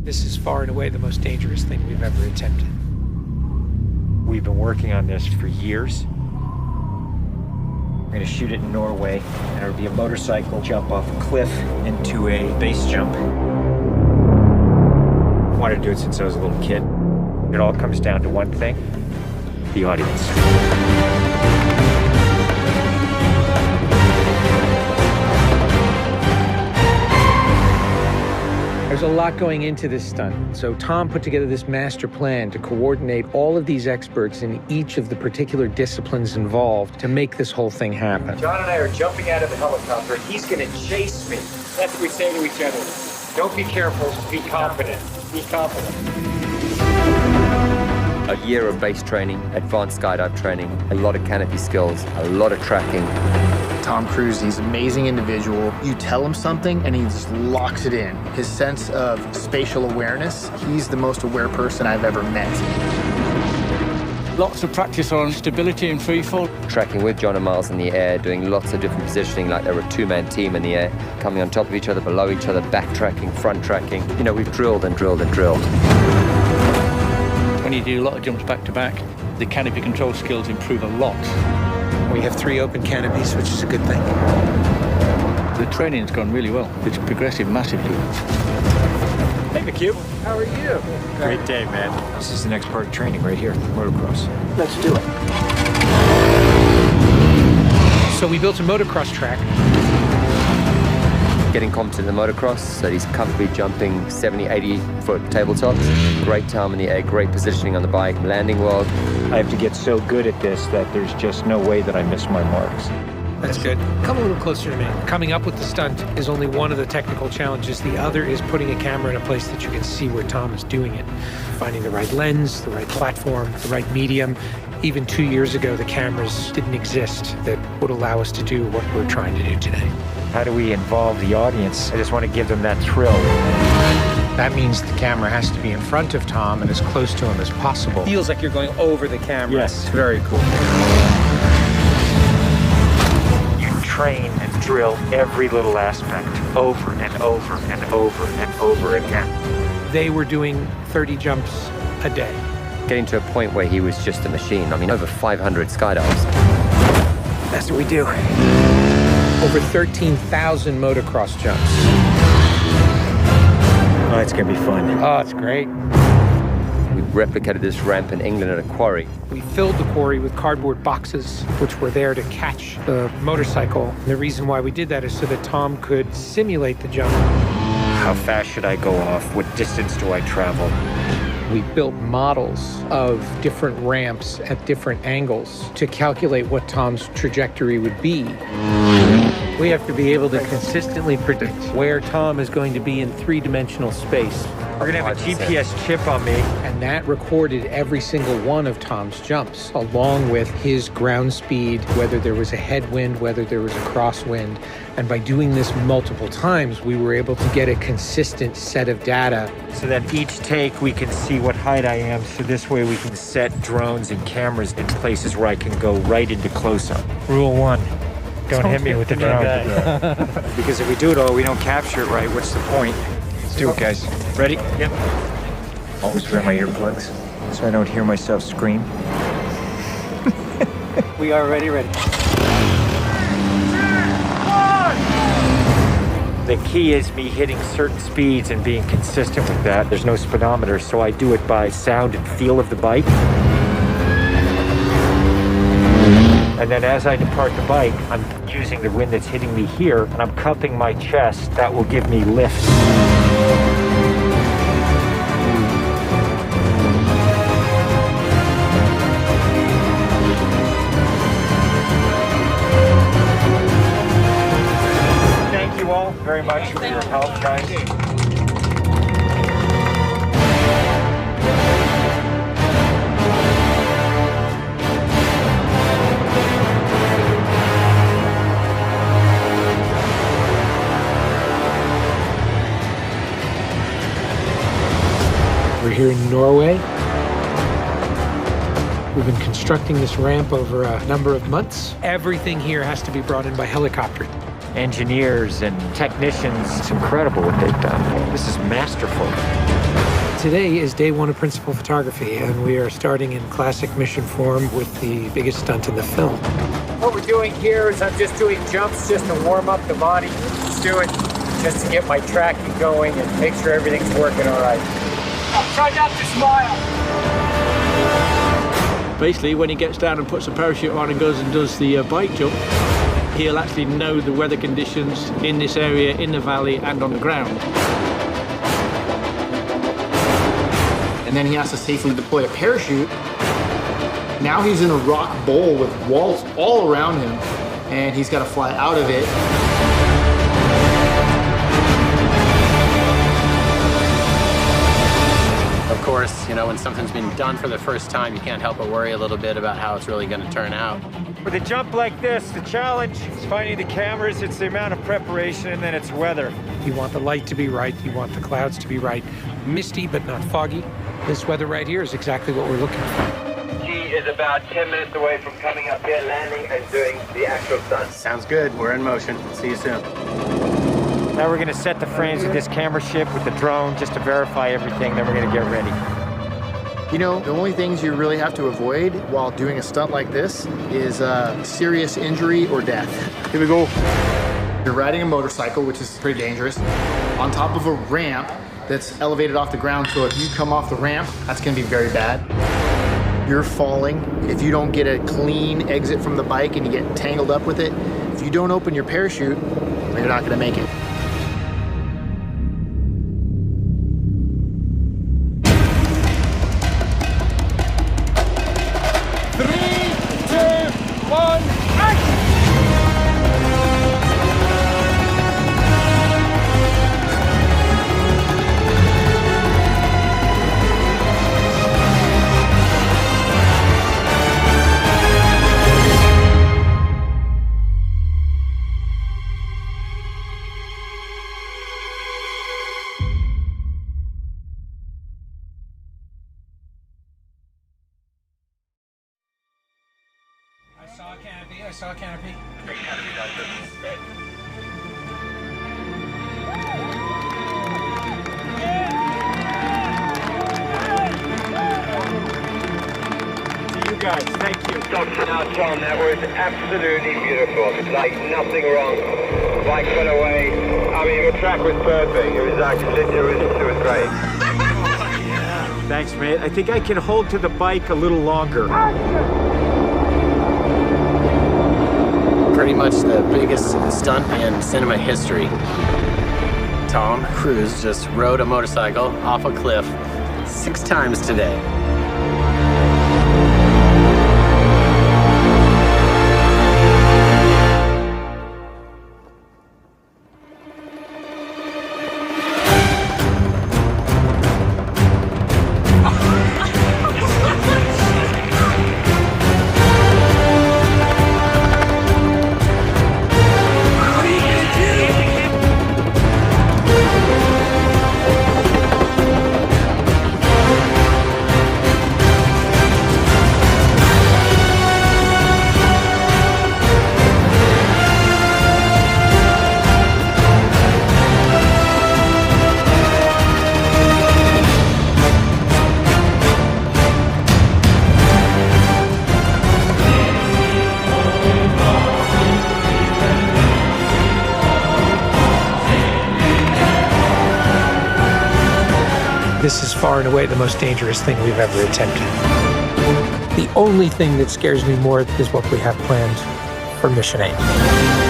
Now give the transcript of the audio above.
This is far and away the most dangerous thing we've ever attempted. We've been working on this for years. We're gonna shoot it in Norway, and it'll be a motorcycle jump off a cliff into a base jump. I wanted to do it since I was a little kid. It all comes down to one thing: the audience. There's a lot going into this stunt. So Tom put together this master plan to coordinate all of these experts in each of the particular disciplines involved to make this whole thing happen. John and I are jumping out of the helicopter. He's gonna chase me. That's what we say to each other. Don't be careful, be confident. Be confident. A year of base training, advanced skydive training, a lot of canopy skills, a lot of tracking. Tom Cruise, he's an amazing individual. You tell him something and he just locks it in. His sense of spatial awareness, he's the most aware person I've ever met. Lots of practice on stability and freefall. Tracking with John and Miles in the air, doing lots of different positioning like they're a two-man team in the air, coming on top of each other, below each other, backtracking, front tracking. You know, we've drilled and drilled and drilled. When you do a lot of jumps back to back, the canopy control skills improve a lot. We have 3 open canopies, which is a good thing. The training's gone really well. It's progressive massively. Hey, McHugh. How are you? Great day, man. This is the next part of training right here, motocross. Let's do it. So we built a motocross track. Getting competent in the motocross, so he's comfortably jumping 70, 80-foot tabletops. Great time in the air, great positioning on the bike, landing well. I have to get so good at this that there's just no way that I miss my marks. That's good. Come a little closer to me. Coming up with the stunt is only one of the technical challenges. The other is putting a camera in a place that you can see where Tom is doing it. Finding the right lens, the right platform, the right medium. Even 2 years ago, the cameras didn't exist that would allow us to do what we're trying to do today. How do we involve the audience? I just want to give them that thrill. That means the camera has to be in front of Tom and as close to him as possible. Feels like you're going over the camera. Yes. It's very cool. You train and drill every little aspect over and over and over and over again. They were doing 30 jumps a day. Getting to a point where he was just a machine. I mean, over 500 skydives. That's what we do. Over 13,000 motocross jumps. Oh, it's gonna be fun. Oh, it's great. We replicated this ramp in England at a quarry. We filled the quarry with cardboard boxes, which were there to catch the motorcycle. And the reason why we did that is so that Tom could simulate the jump. How fast should I go off? What distance do I travel? We built models of different ramps at different angles to calculate what Tom's trajectory would be. We have to be able to consistently predict where Tom is going to be in 3-dimensional space. We're gonna have a GPS chip on me. And that recorded every single one of Tom's jumps, along with his ground speed, whether there was a headwind, whether there was a crosswind. And by doing this multiple times, we were able to get a consistent set of data. So that each take we can see what height I am, so this way we can set drones and cameras in places where I can go right into close-up. Rule 1, don't hit me with the drone. Because if we do it all, we don't capture it right, what's the point? Let's do it, guys. Ready? Yep. Always wear my earplugs so I don't hear myself scream. We are ready. The key is me hitting certain speeds and being consistent with that. There's no speedometer, so I do it by sound and feel of the bike. And then as I depart the bike, I'm using the wind that's hitting me here, and I'm cupping my chest. That will give me lift. Thank you all very much for your help, guys. We're here in Norway. We've been constructing this ramp over a number of months. Everything here has to be brought in by helicopter. Engineers and technicians, it's incredible what they've done. This is masterful. Today is day one of principal photography, and we are starting in classic mission form with the biggest stunt in the film. What we're doing here is I'm just doing jumps just to warm up the body. Just do it just to get my tracking going and make sure everything's working all right. Try not to smile. Basically, when he gets down and puts a parachute on and goes and does the bike jump, he'll actually know the weather conditions in this area, in the valley, and on the ground. And then he has to safely deploy a parachute. Now he's in a rock bowl with walls all around him, and he's got to fly out of it. Of course, you know, when something's been done for the first time, you can't help but worry a little bit about how it's really going to turn out. With a jump like this, the challenge is finding the cameras, it's the amount of preparation, and then it's weather. You want the light to be right, you want the clouds to be right. Misty, but not foggy. This weather right here is exactly what we're looking for. He is about 10 minutes away from coming up here, landing, and doing the actual stunt. Sounds good. We're in motion. See you soon. Now we're gonna set the frames with this camera ship with the drone just to verify everything, then we're gonna get ready. You know, the only things you really have to avoid while doing a stunt like this is serious injury or death. Here we go. You're riding a motorcycle, which is pretty dangerous, on top of a ramp that's elevated off the ground, so if you come off the ramp, that's gonna be very bad. You're falling. If you don't get a clean exit from the bike and you get tangled up with it, if you don't open your parachute, you're not gonna make it. I saw a canopy. To you guys, thank you. Now, Tom, that was absolutely beautiful. Like nothing wrong. Bike went away. I mean, the track was perfect. It was actually, it was great. Thanks, mate. I think I can hold to the bike a little longer. Pretty much the biggest stunt in cinema history. Tom Cruise just rode a motorcycle off a cliff 6 times today. This is far and away the most dangerous thing we've ever attempted. The only thing that scares me more is what we have planned for Mission 8.